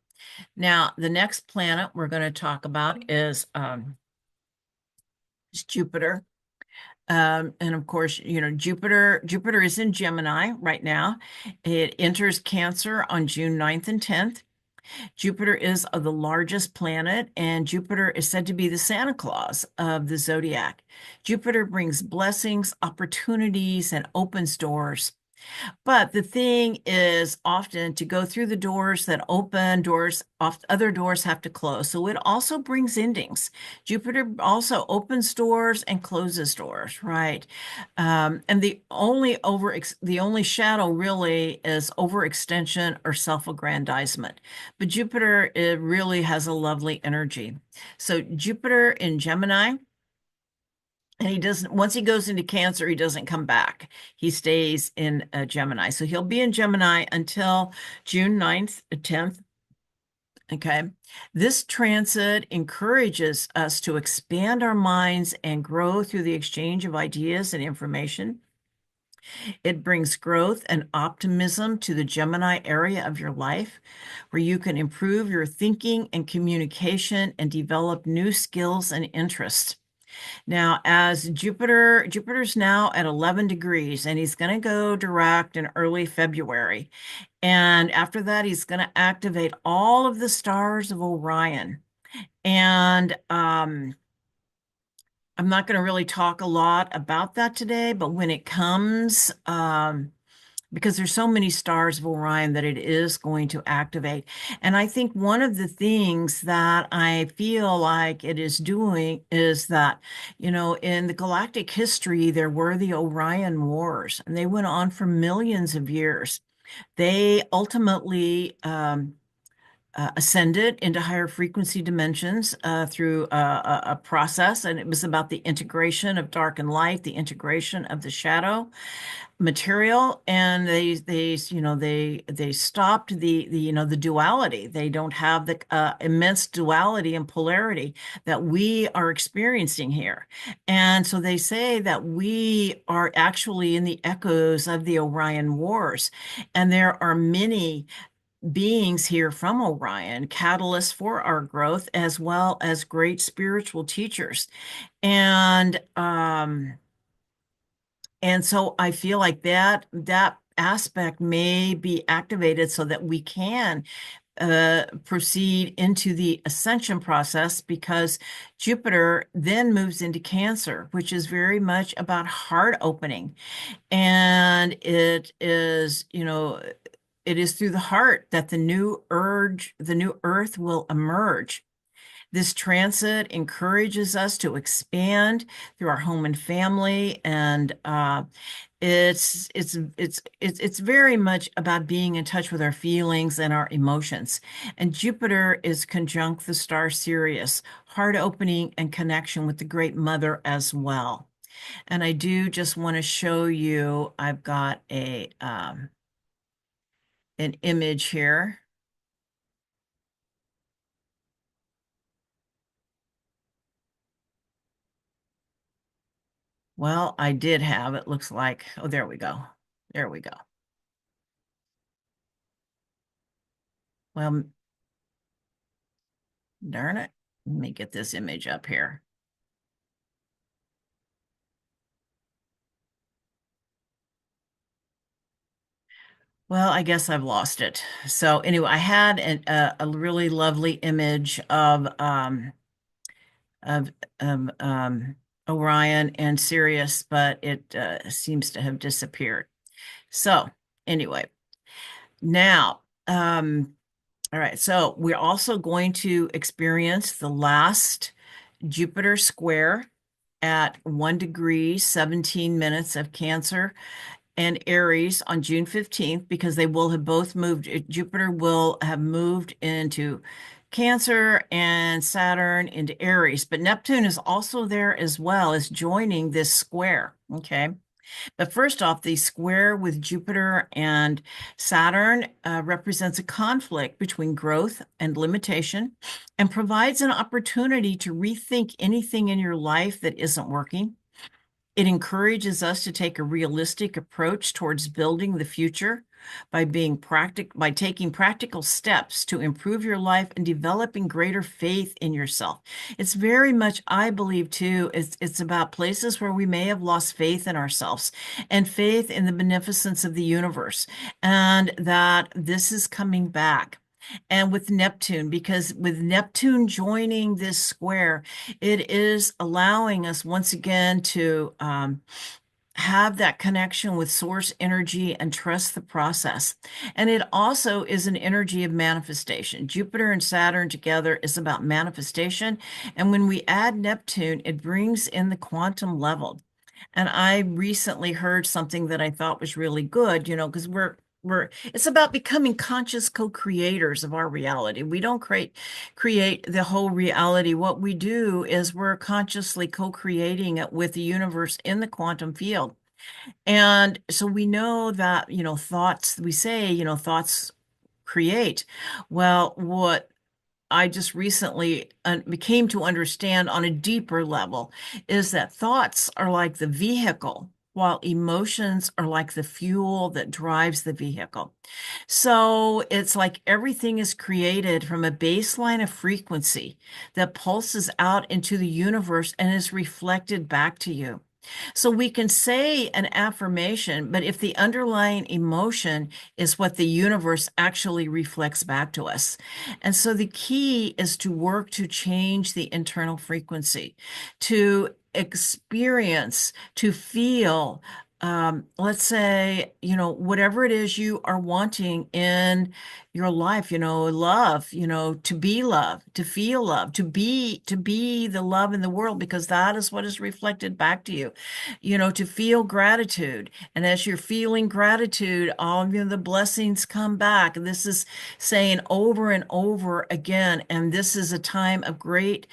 Now, the next planet we're going to talk about is Jupiter. And of course, Jupiter is in Gemini right now. It enters Cancer on June 9th and 10th. Jupiter is the largest planet, and Jupiter is said to be the Santa Claus of the zodiac. Jupiter brings blessings, opportunities, and opens doors. But the thing is often to go through the doors that open, other doors have to close. So it also brings endings. Jupiter also opens doors and closes doors, right? And the only shadow really is overextension or self-aggrandizement. But Jupiter, it really has a lovely energy. So Jupiter in Gemini, and he doesn't, once he goes into Cancer, he doesn't come back. He stays in Gemini. So he'll be in Gemini until June 9th, 10th. Okay. This transit encourages us to expand our minds and grow through the exchange of ideas and information. It brings growth and optimism to the Gemini area of your life, where you can improve your thinking and communication and develop new skills and interests. Now, as Jupiter's now at 11 degrees, and he's going to go direct in early February. And after that, he's going to activate all of the stars of Orion. And I'm not going to really talk a lot about that today, but when it comes, because there's so many stars of Orion that it is going to activate. And I think one of the things that I feel like it is doing is that, in the galactic history, there were the Orion Wars, and they went on for millions of years. They ultimately ascended into higher frequency dimensions through a process, and it was about the integration of dark and light, the integration of the shadow material, and they stopped the duality. They don't have the immense duality and polarity that we are experiencing here. And so they say that we are actually in the echoes of the Orion Wars, and there are many beings here from Orion, catalysts for our growth, as well as great spiritual teachers. And so I feel like that aspect may be activated so that we can proceed into the ascension process, because Jupiter then moves into Cancer, which is very much about heart opening. And it is through the heart that the new earth will emerge. This transit encourages us to expand through our home and family, and it's very much about being in touch with our feelings and our emotions. And Jupiter is conjunct the star Sirius, heart opening and connection with the Great Mother as well. And I do just want to show you, I've got an image here. Well, I did have, it looks like, oh, there we go. There we go. Well, darn it. Let me get this image up here. Well, I guess I've lost it. So anyway, I had a really lovely image of, of Orion and Sirius, but it seems to have disappeared. So anyway, now, all right, so we're also going to experience the last Jupiter square at 1 degree, 17 minutes of Cancer and Aries on June 15th, because they will have both moved. Jupiter will have moved into Cancer and Saturn into Aries, but Neptune is also there as well as joining this square. Okay. But first off, the square with Jupiter and Saturn represents a conflict between growth and limitation, and provides an opportunity to rethink anything in your life that isn't working. It encourages us to take a realistic approach towards building the future by taking practical steps to improve your life and developing greater faith in yourself. It's very much, I believe too, it's about places where we may have lost faith in ourselves and faith in the beneficence of the universe, and that this is coming back. And with Neptune, because with Neptune joining this square, it is allowing us once again to have that connection with source energy and trust the process. And it also is an energy of manifestation. Jupiter and Saturn together is about manifestation. And when we add Neptune, it brings in the quantum level. And I recently heard something that I thought was really good, because it's about becoming conscious co-creators of our reality. We don't create the whole reality. What we do is we're consciously co-creating it with the universe in the quantum field. And so we know that, thoughts, we say, thoughts create. Well, what I just recently came to understand on a deeper level is that thoughts are like the vehicle while emotions are like the fuel that drives the vehicle. So it's like everything is created from a baseline of frequency that pulses out into the universe and is reflected back to you. So we can say an affirmation, but if the underlying emotion is what the universe actually reflects back to us. And so the key is to work to change the internal frequency, to experience, to feel, let's say, whatever it is you are wanting in your life, love, to be loved, to feel loved, to be the love in the world, because that is what is reflected back to you, to feel gratitude. And as you're feeling gratitude, all of the blessings come back. And this is saying over and over again. And this is a time of great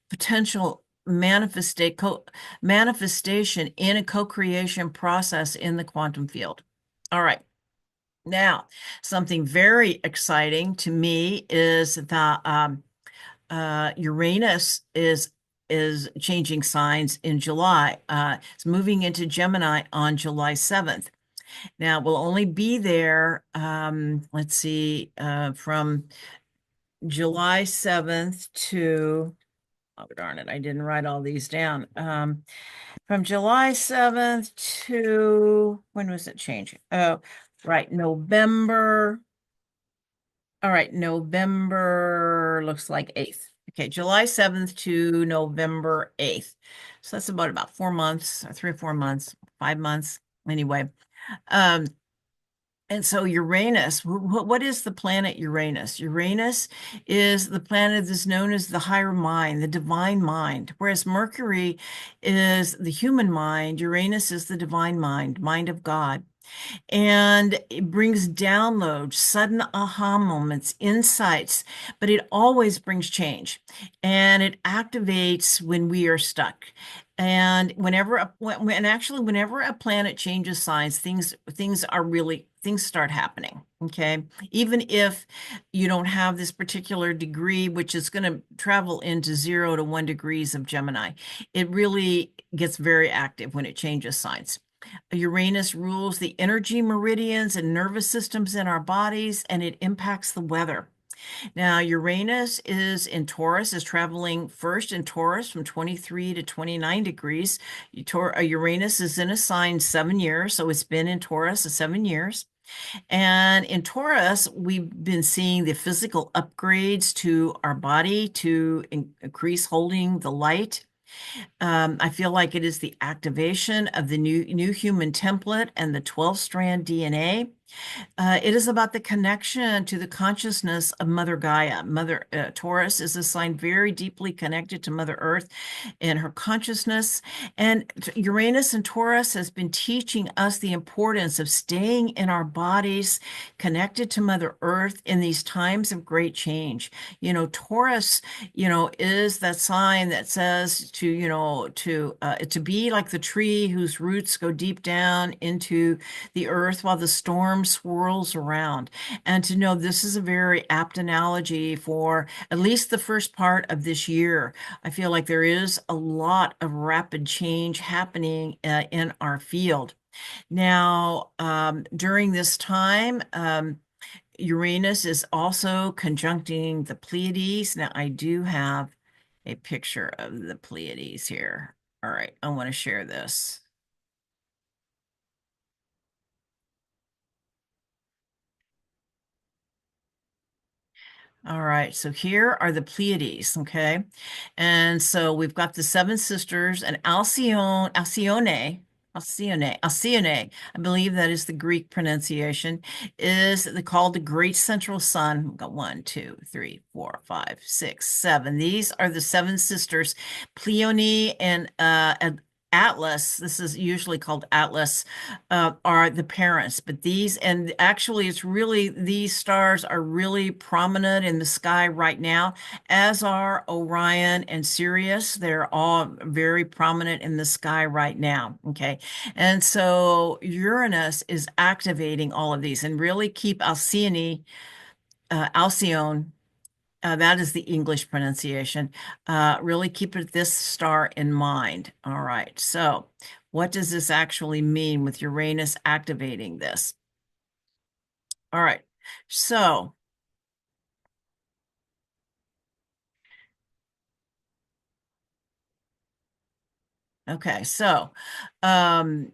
potential manifestation in a co-creation process in the quantum field. All right. Now, something very exciting to me is that Uranus is changing signs in July. It's moving into Gemini on July 7th. Now, we'll only be there, let's see, from July 7th to, oh, darn it, I didn't write all these down. From July 7th to, when was it changing? Oh, right, November. All right, November looks like 8th. Okay, July 7th to November 8th. So that's about 4 months, or 3 or 4 months, 5 months. Anyway, um, and so Uranus, what is the planet Uranus? Uranus is the planet that's known as the higher mind, the divine mind. Whereas Mercury is the human mind, Uranus is the divine mind, mind of God. And it brings downloads, sudden aha moments, insights, but it always brings change. And it activates when we are stuck. And whenever a planet changes signs, things start happening. Okay. Even if you don't have this particular degree, which is going to travel into 0 to 1 degrees of Gemini, it really gets very active when it changes signs. Uranus rules the energy meridians and nervous systems in our bodies, and it impacts the weather. Now, Uranus is traveling first in Taurus from 23 to 29 degrees. Uranus is in a sign 7 years, so it's been in Taurus 7 years. And in Taurus, we've been seeing the physical upgrades to our body to increase holding the light. I feel like it is the activation of the new human template and the 12-strand DNA. It is about the connection to the consciousness of Mother Gaia. Taurus is a sign very deeply connected to Mother Earth and her consciousness. And Uranus and Taurus has been teaching us the importance of staying in our bodies, connected to Mother Earth in these times of great change. Taurus, is that sign that says to be like the tree whose roots go deep down into the earth while the storm swirls around. And to know this is a very apt analogy for at least the first part of this year. I feel like there is a lot of rapid change happening in our field. Now, during this time, Uranus is also conjuncting the Pleiades. Now, I do have a picture of the Pleiades here. All right, I want to share this. All right, so here are the Pleiades, okay? And so we've got the seven sisters and Alcyone, I believe that is the Greek pronunciation, is called the Great Central Sun. We've got 1, 2, 3, 4, 5, 6, 7. These are the seven sisters, Pleione and Atlas, this is usually called Atlas, are the parents. But and actually, these stars are really prominent in the sky right now, as are Orion and Sirius. They're all very prominent in the sky right now. Okay. And so Uranus is activating all of these and really keep Alcyone, that is the English pronunciation. Really keep this star in mind. All right. So What does this actually mean with Uranus activating this? All right. So, okay. So, um,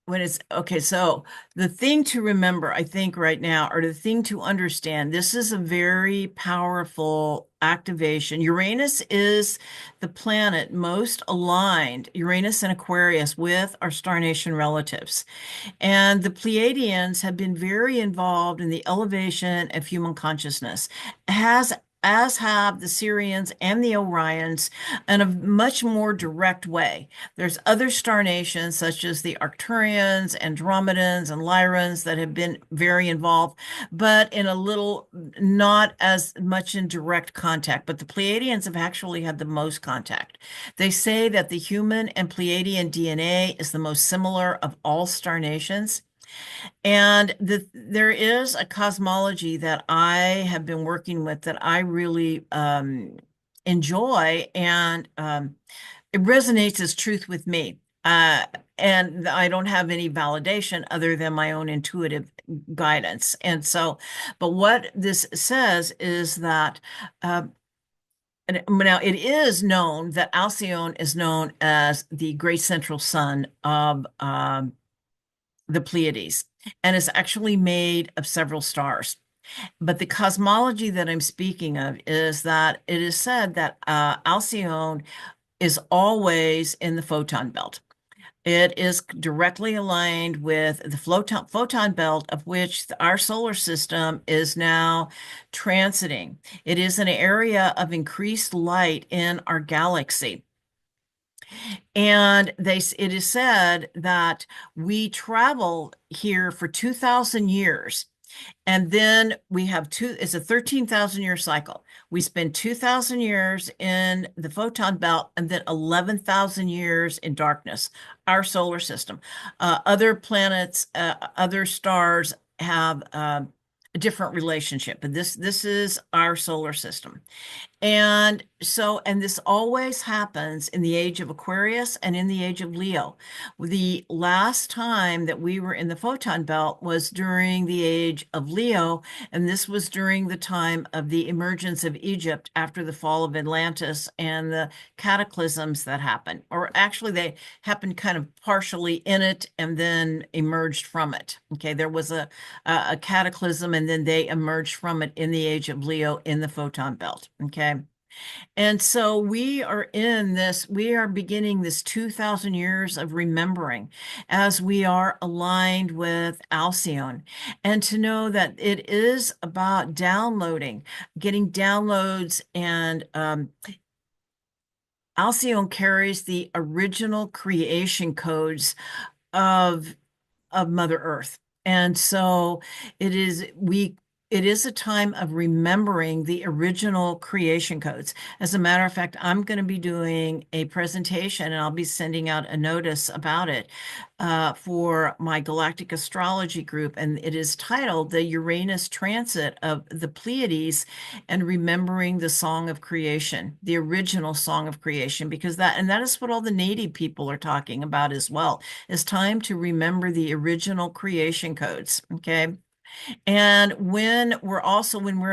when it's okay, so the thing to remember, I think, right now, or the thing to understand, this is a very powerful activation. Uranus is the planet most aligned, Uranus and Aquarius, with our star nation relatives. And the Pleiadians have been very involved in the elevation of human consciousness, as have the Syrians and the Orions in a much more direct way. There's other star nations such as the Arcturians, Andromedans, and Lyrans that have been very involved, but in a little, not as much in direct contact. But the Pleiadians have actually had the most contact. They say that the human and Pleiadian DNA is the most similar of all star nations. And there is a cosmology that I have been working with that I really enjoy, and it resonates as truth with me. And I don't have any validation other than my own intuitive guidance. And so, but what this says is that and now it is known that Alcyone is known as the great central sun of the Pleiades, and is actually made of several stars. But the cosmology that I'm speaking of is that it is said that Alcyone is always in the photon belt. It is directly aligned with the photon belt of which our solar system is now transiting. It is an area of increased light in our galaxy. And it is said that we travel here for 2,000 years. And then we have it's a 13,000 year cycle. We spend 2,000 years in the photon belt and then 11,000 years in darkness, our solar system. Other planets, other stars have a different relationship, but this is our solar system. And so, and this always happens in the age of Aquarius and in the age of Leo. The last time that we were in the photon belt was during the age of Leo, and this was during the time of the emergence of Egypt after the fall of Atlantis and the cataclysms that happened. Or actually, they happened kind of partially in it and then emerged from it. Okay, there was a cataclysm, and then they emerged from it in the age of Leo in the photon belt. Okay. And so we are beginning this 2,000 years of remembering as we are aligned with Alcyone. And to know that it is about downloading, getting downloads, and Alcyone carries the original creation codes of Mother Earth. And so it is a time of remembering the original creation codes. As a matter of fact, I'm going to be doing a presentation, and I'll be sending out a notice about it for my Galactic Astrology group. And it is titled The Uranus Transit of the Pleiades and Remembering the Song of Creation, the original Song of Creation, because that is what all the native people are talking about as well. It's time to remember the original creation codes. Okay. And when we're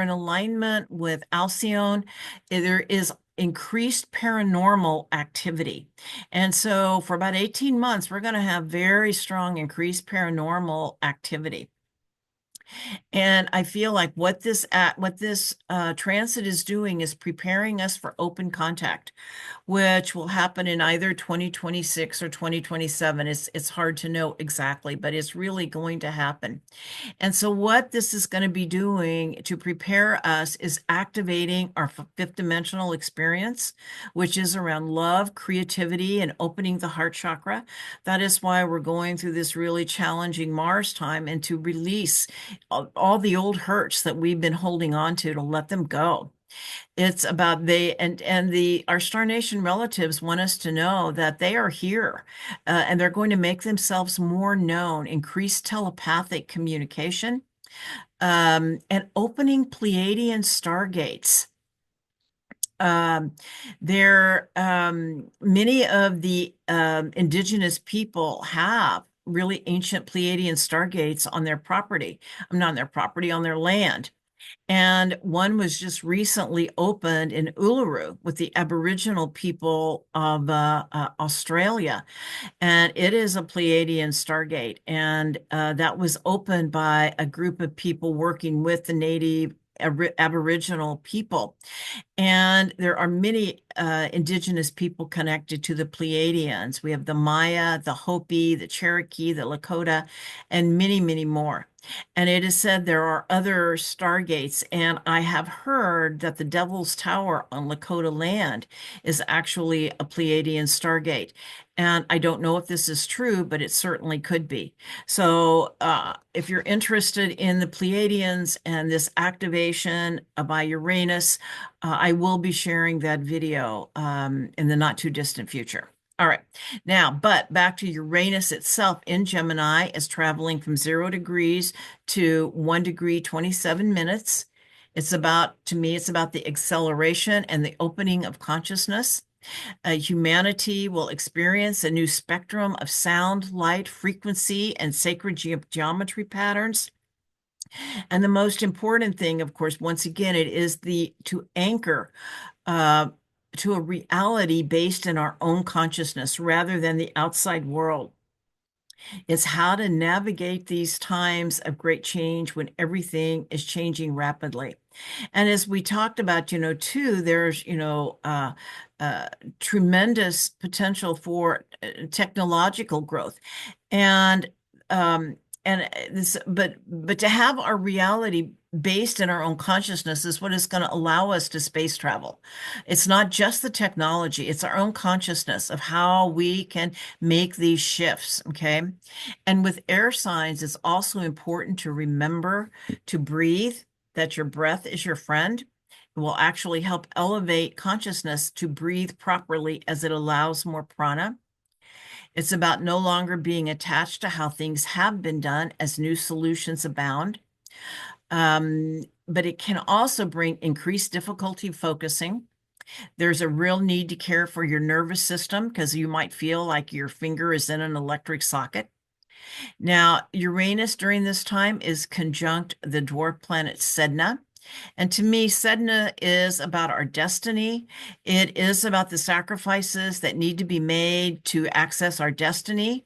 in alignment with Alcyone, there is increased paranormal activity. And so for about 18 months, we're going to have very strong increased paranormal activity. And I feel like what this transit is doing is preparing us for open contact, which will happen in either 2026 or 2027. It's hard to know exactly, but it's really going to happen. And so what this is going to be doing to prepare us is activating our fifth dimensional experience, which is around love, creativity, and opening the heart chakra. That is why we're going through this really challenging Mars time, and to release all the old hurts that we've been holding on to let them go. It's about our Star Nation relatives want us to know that they are here, and they're going to make themselves more known, increase telepathic communication, and opening Pleiadian stargates. Um, many of the indigenous people have really ancient Pleiadian stargates on their property. I'm not on their property, on their land. And one was just recently opened in Uluru with the Aboriginal people of Australia. And it is a Pleiadian stargate. And that was opened by a group of people working with the native Aboriginal people. And there are many indigenous people connected to the Pleiadians. We have the Maya, the Hopi, the Cherokee, the Lakota, and many, many more. And it is said there are other stargates. And I have heard that the Devil's Tower on Lakota land is actually a Pleiadian stargate. And I don't know if this is true, but it certainly could be. So if you're interested in the Pleiadians and this activation by Uranus, I will be sharing that video in the not too distant future. All right. Now, but back to Uranus itself in Gemini is traveling from 0 degrees to 1 degree, 27 minutes. It's about, to me, it's about the acceleration and the opening of consciousness. Humanity will experience a new spectrum of sound, light, frequency, and sacred geometry patterns. And the most important thing, of course, once again, it is to anchor uh, to a reality based in our own consciousness rather than the outside world. It's how to navigate these times of great change when everything is changing rapidly. And as we talked about, too, there's, tremendous potential for technological growth. And um, but to have our reality based in our own consciousness is what is going to allow us to space travel. It's not just the technology, it's our own consciousness of how we can make these shifts, okay? And with air signs, it's also important to remember to breathe, that your breath is your friend. It will actually help elevate consciousness to breathe properly as it allows more prana. It's about no longer being attached to how things have been done as new solutions abound. But it can also bring increased difficulty focusing. There's a real need to care for your nervous system because you might feel like your finger is in an electric socket. Now, Uranus during this time is conjunct the dwarf planet Sedna. And to me, Sedna is about our destiny. It is about the sacrifices that need to be made to access our destiny.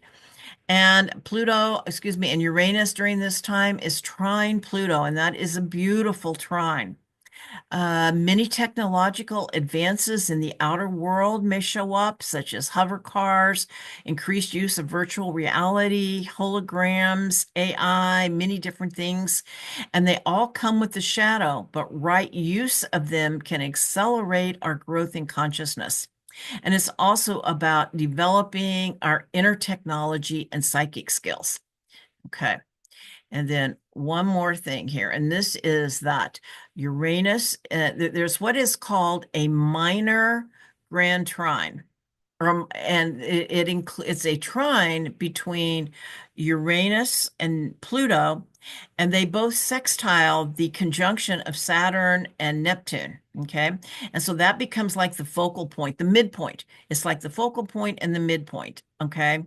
And Pluto, excuse me, and Uranus during this time is trine Pluto, and that is a beautiful trine. Many technological advances in the outer world may show up, such as hover cars, increased use of virtual reality, holograms, AI, many different things. And they all come with the shadow, but right use of them can accelerate our growth in consciousness. And it's also about developing our inner technology and psychic skills. Okay. And then one more thing here, and this is that Uranus, there's what is called a minor grand trine. And it's a trine between Uranus and Pluto, and they both sextile the conjunction of Saturn and Neptune. Okay. And so that becomes like the focal point, the midpoint. It's like the focal point and the midpoint. Okay.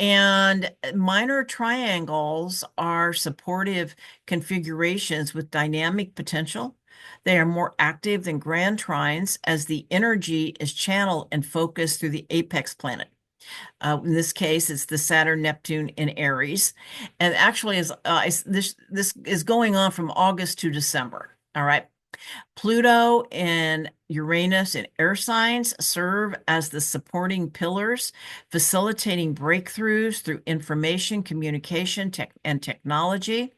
And minor triangles are supportive configurations with dynamic potential. They are more active than grand trines as the energy is channeled and focused through the apex planet. In this case, it's the Saturn Neptune in Aries, and actually, this is going on from August to December. All right. Pluto and Uranus and air signs serve as the supporting pillars, facilitating breakthroughs through information, communication, and technology.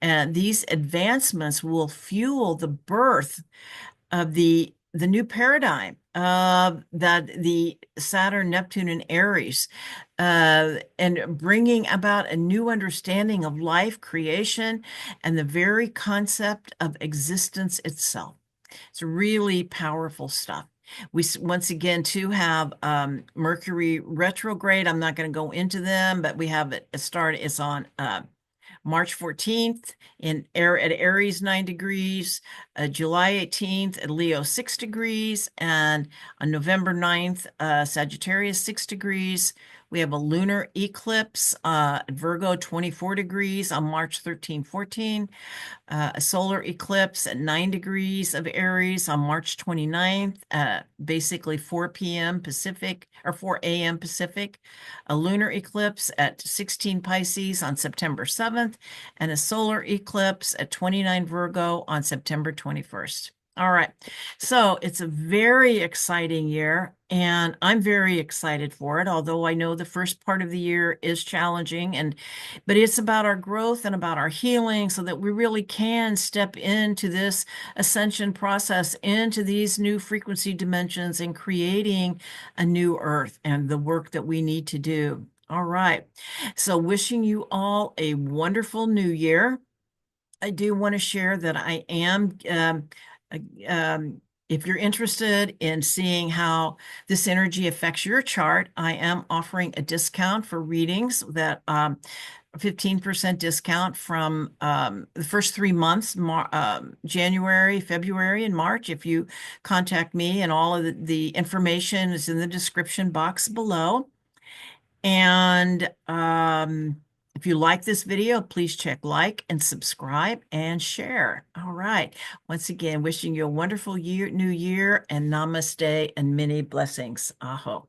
And these advancements will fuel the birth of the new paradigm that the Saturn, Neptune, and Aries, and bringing about a new understanding of life, creation, and the very concept of existence itself. It's really powerful stuff. We once again too have Mercury retrograde. I'm not going to go into them, but we have it start. It's on March 14th at Aries 9 degrees, July 18th at Leo 6 degrees, and on November 9th, Sagittarius 6 degrees. We have a lunar eclipse at Virgo 24 degrees on March 13, 14. A solar eclipse at 9 degrees of Aries on March 29th, basically 4 p.m. Pacific or 4 a.m. Pacific, a lunar eclipse at 16 Pisces on September 7th, and a solar eclipse at 29 Virgo on September 21st. All right, so it's a very exciting year, and I'm very excited for it, although I know the first part of the year is challenging, but it's about our growth and about our healing so that we really can step into this ascension process, into these new frequency dimensions and creating a new earth and the work that we need to do. All right, so wishing you all a wonderful new year. I do want to share that I am if you're interested in seeing how this energy affects your chart, I am offering a discount for readings that 15% discount from the first 3 months, January, February, and March. If you contact me, and all of the information is in the description box below. And if you like this video, please check like and subscribe and share. All right. Once again, wishing you a wonderful new year, and namaste and many blessings. Aho.